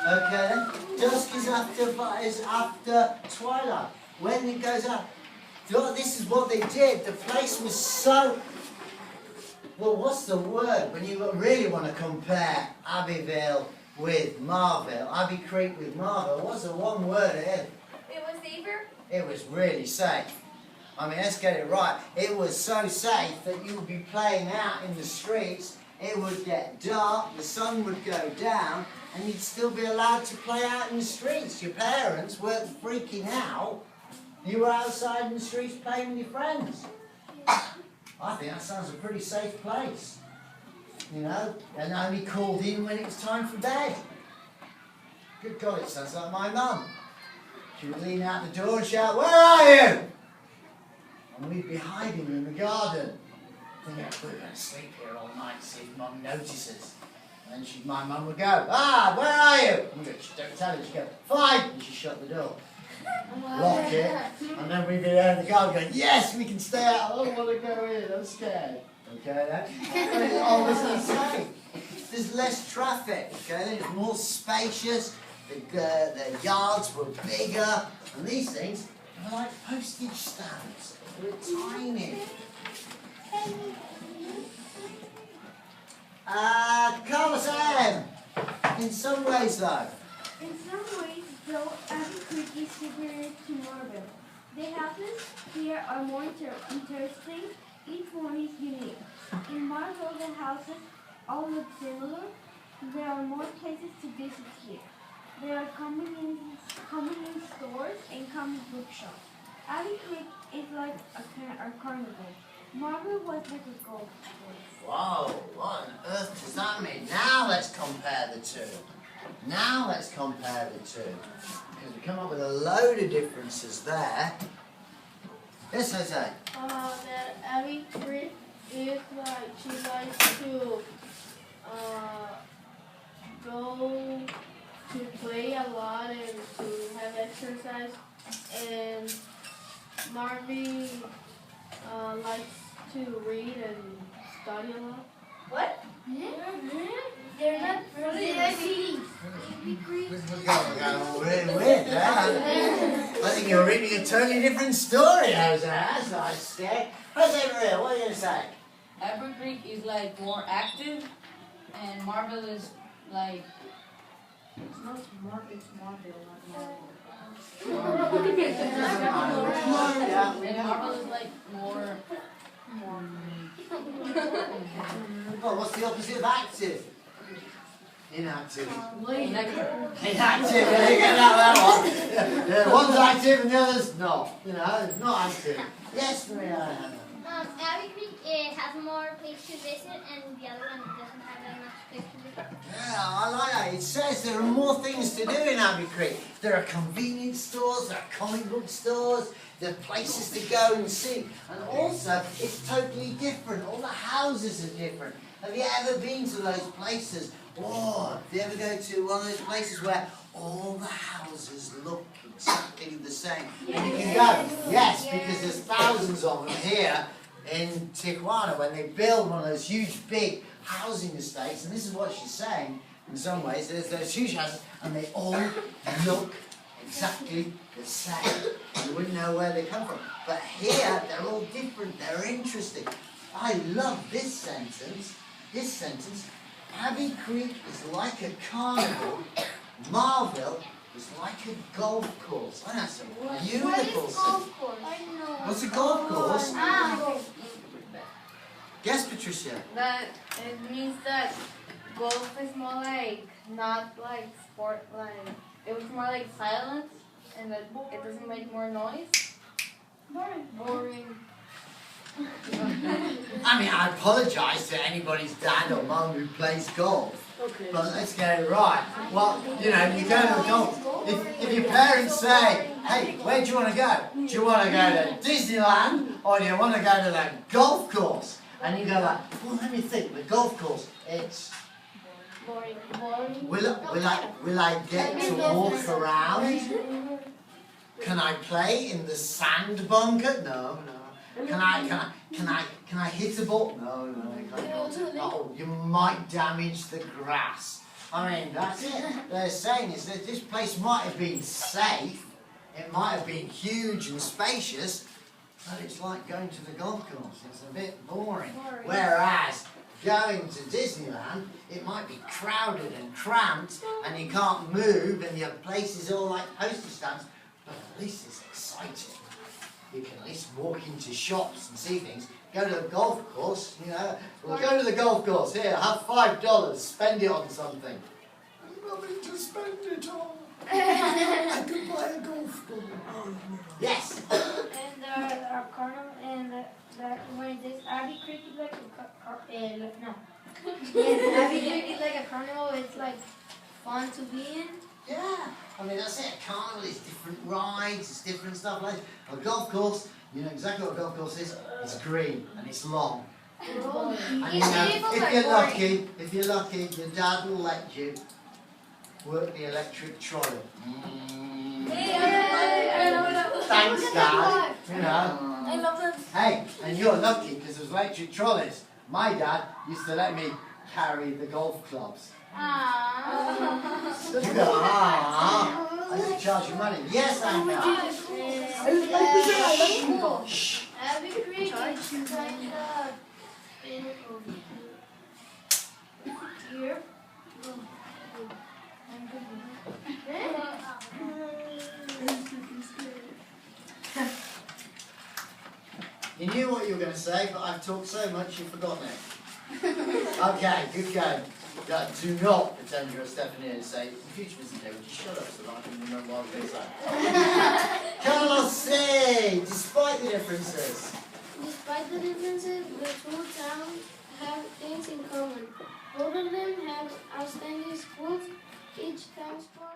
Okay, dusk is after twilight. When it goes up, this is what they did. The place was so. Well, what's the word when you really want to compare Abbeville with Marville? Abbey Creek with Marville. What's the one word it is? It was safer? It was really safe. I mean, let's get it right. It was so safe that you would be playing out in the streets. It would get dark, the sun would go down, and you'd still be allowed to play out in the streets. Your parents weren't freaking out. You were outside in the streets playing with your friends. I think that sounds a pretty safe place. You know, and only called in when it was time for bed. Good God, it sounds like my mum. She would lean out the door and shout, "Where are you?" And we'd be hiding in the garden. Thinking, we're going to sleep here all night, see if Mum notices. And then my mum would go, "Ah, where are you?" And we'd go, "Don't tell her." She'd go, "Fine." And she'd shut the door. Lock it. And then we'd be there in the garden going, "Yes, we can stay out. I don't want to go in. I'm scared." Okay, then? It's obviously safe. There's less traffic, okay? Then it's more spacious. The yards were bigger. And these things were like postage stamps. They were tiny. Carlos M. In some ways, though. In some ways, though, Abbey Creek is superior to Marville. The houses here are more interesting. Each one is unique. In Marville, the houses all look similar. There are more places to visit here. There are convenience stores and comic book shops. Abbey Creek is like a carnival. Marville was like a golf course. Whoa, what on earth does that mean? Now let's compare the two. Because we come up with a load of differences there. Yes, Jose. That Abby Creek is like, she likes to go to play a lot and to have exercise, and Marvy likes to read and study a lot. What? They're not really We're going really weird there. I think you're reading a totally different story, Jose. That's not scary. Jose Maria, what are you going to say? Abbey Creek is like more active, and Marville is like it's Marville, not Marville. And Marville is like more. Well, what's the opposite of active? Inactive. Inactive. Inactive, there you get that one. Yeah, one's active and the other's not. You know, it's not active. Yes, Maria. Abbey Creek has more place to visit, and the other one doesn't have that much place to visit. Yeah, I like that. It says there are more things to do in Abbey Creek. There are convenience stores, there are comic book stores, there are places to go and see. And also, it's totally different. All the houses are different. Have you ever been to those places? Oh, do you ever go to one of those places where all the houses look exactly the same? And you can go, yes, because there's thousands of them here in Tijuana when they build one of those huge, big housing estates. And this is what she's saying, in some ways, there's those huge houses, and they all look exactly the same. You wouldn't know where they come from. But here, they're all different, they're interesting. I love this sentence. Abbey Creek is like a carnival. Marville is like a golf course. Oh, that's a beautiful sentence. golf course? I know. What's a golf course? Guess, Patricia. That it means that golf is more like not like sport, like it was more like silence, and that it doesn't make more noise. Boring. I mean, I apologise to anybody's dad or mum who plays golf. Okay. But let's get it right. Well, you know, you go to golf. If your parents say, "Hey, where do you want to go? Do you want to go to Disneyland or do you want to go to the golf course?" And you go like, "Well, let me think. The golf course, it's Boring. will I get to walk around? Can I play in the sand bunker? No. Can I hit a ball? No, you can't. Oh, you might damage the grass. I mean, that's it. They're saying is that this place might have been safe, it might have been huge and spacious, but it's like going to the golf course. It's a bit boring. Whereas going to Disneyland, it might be crowded and cramped, and you can't move, and your place is all like postage stamps, but at least it's exciting. You can at least walk into shops and see things. Go to the golf course, you know. Well, go to the golf course. Here, have $5. Spend it on something. I'm nothing to spend it on. I could buy a golf ball. Yes. And our carnival and when this Abbey Creek is like no. Yes, Abbey Creek is like a carnival. It's like fun to be in. Yeah. I mean, that's it. Carnival is different rides, it's different stuff like a golf course. You know exactly what a golf course is. It's green and it's long. And you know, if you're lucky, your dad will let you work the electric trolley. Thanks, Dad. You know. I love them. Hey, and you're lucky because there's electric trolleys. My dad used to let me carry the golf clubs. You go, I used to charge you money. Yes, I know. Shh. Abbey Creek is kind of here. You knew what you were going to say, but I've talked so much you've forgotten it. Okay, good going. Do not pretend you're Stephanie and say, in future Mr. David, just shut up so that I can remember what I was going to say. Carlos, say, despite the differences. Despite the differences, the two towns have things in common. Both of them have outstanding schools. Each town's sport